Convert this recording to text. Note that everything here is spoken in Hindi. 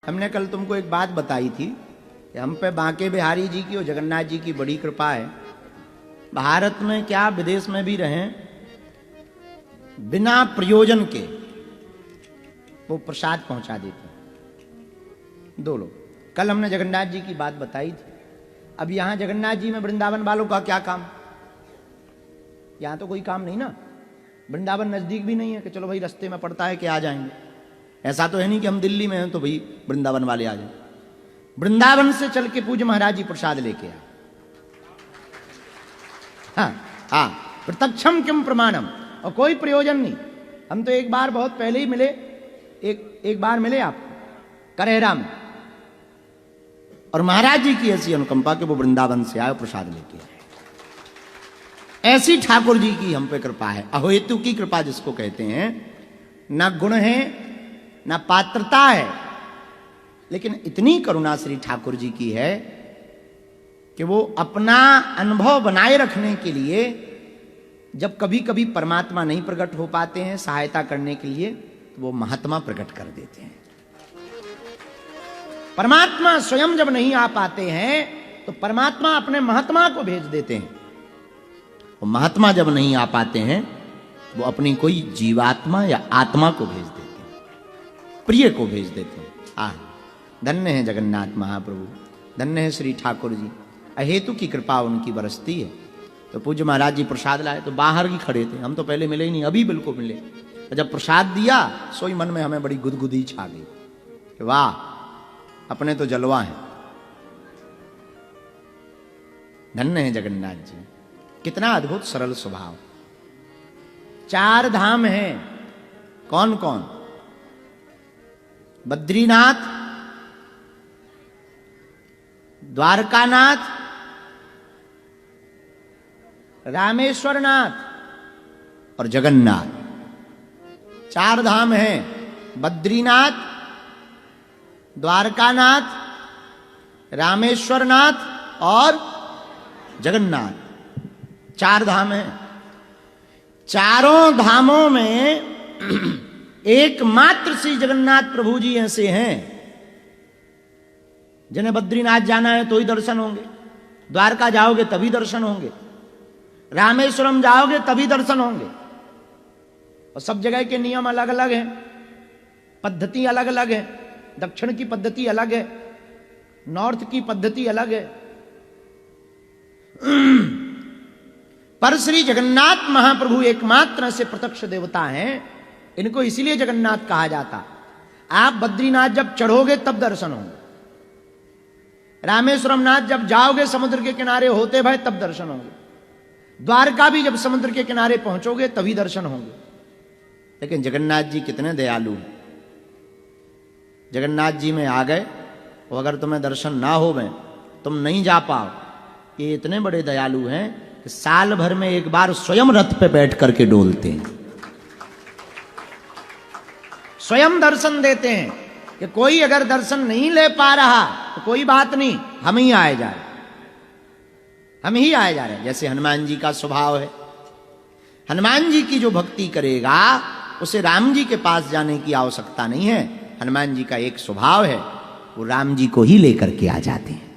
हमने कल तुमको एक बात बताई थी कि हम पे बांके बिहारी जी की और जगन्नाथ जी की बड़ी कृपा है। भारत में क्या विदेश में भी रहें, बिना प्रयोजन के वो प्रसाद पहुंचा देते हैं। दो लोग, कल हमने जगन्नाथ जी की बात बताई थी। अब यहां जगन्नाथ जी में वृंदावन वालों का क्या काम? यहां तो कोई काम नहीं ना, वृंदावन नजदीक भी नहीं है कि चलो भाई रास्ते में पड़ता है कि आ जाएंगे। ऐसा तो है नहीं कि हम दिल्ली में हैं तो भाई वृंदावन वाले आ जाए। वृंदावन से चल के पूज्य महाराज जी प्रसाद लेके आए। हाँ, प्रत्यक्षम किम प्रमाणम, और कोई प्रयोजन नहीं। हम तो एक बार बहुत पहले ही मिले, एक बार मिले आप करेरा में, और महाराज जी की ऐसी अनुकंपा कि वो वृंदावन से आए प्रसाद लेके आए। ऐसी ठाकुर जी की हम पे कृपा है, अहेतु की कृपा जिसको कहते हैं। ना गुण है ना पात्रता है, लेकिन इतनी करुणा श्री ठाकुर जी की है कि वो अपना अनुभव बनाए रखने के लिए जब कभी कभी परमात्मा नहीं प्रकट हो पाते हैं सहायता करने के लिए, तो वो महात्मा प्रकट कर देते हैं। परमात्मा स्वयं जब नहीं आ पाते हैं तो परमात्मा अपने महात्मा को भेज देते हैं। और महात्मा जब नहीं आ पाते हैं वो अपनी कोई जीवात्मा या आत्मा को भेज देते हैं, प्रिय को भेज देते हैं। धन्य है जगन्नाथ महाप्रभु, धन्य है श्री ठाकुर जी। अहेतु की कृपा उनकी बरसती है। तो पूज्य महाराज जी प्रसाद लाए तो बाहर ही खड़े थे, हम तो पहले मिले ही नहीं, अभी बिल्कुल मिले। तो जब प्रसाद दिया सोई मन में हमें बड़ी गुदगुदी छा गई कि वाह, अपने तो जलवा है। धन्य है जगन्नाथ जी, कितना अद्भुत सरल स्वभाव। 4 धाम हैं, कौन कौन? बद्रीनाथ, द्वारकानाथ, रामेश्वरनाथ और जगन्नाथ। 4 धाम हैं, बद्रीनाथ, द्वारकानाथ, रामेश्वरनाथ और जगन्नाथ। 4 धाम हैं। चारों धामों में एकमात्र श्री जगन्नाथ प्रभु जी ऐसे हैं जिन्हें बद्रीनाथ जाना है तो ही दर्शन होंगे, द्वारका जाओगे तभी दर्शन होंगे, रामेश्वरम जाओगे तभी दर्शन होंगे। और सब जगह के नियम अलग अलग हैं, पद्धति अलग अलग है। दक्षिण की पद्धति अलग है, नॉर्थ की पद्धति अलग है। पर श्री जगन्नाथ महाप्रभु एकमात्र से प्रत्यक्ष देवता हैं। इनको इसीलिए जगन्नाथ कहा जाता। आप बद्रीनाथ जब चढ़ोगे तब दर्शन होंगे, रामेश्वरम नाथ जब जाओगे समुद्र के किनारे होते भय तब दर्शन होंगे, द्वारका भी जब समुद्र के किनारे पहुंचोगे तभी दर्शन होंगे। लेकिन जगन्नाथ जी कितने दयालु हैं। जगन्नाथ जी में आ गए और अगर तुम्हें दर्शन ना हो में तुम नहीं जा पाओ, ये इतने बड़े दयालु हैं कि साल भर में एक बार स्वयं रथ पे बैठ करके डोलते हैं, स्वयं दर्शन देते हैं कि कोई अगर दर्शन नहीं ले पा रहा तो कोई बात नहीं, हम ही आए जा रहे, हम ही आए जा रहे हैं। जैसे हनुमान जी का स्वभाव है, हनुमान जी की जो भक्ति करेगा उसे राम जी के पास जाने की आवश्यकता नहीं है। हनुमान जी का एक स्वभाव है, वो राम जी को ही लेकर के आ जाते हैं।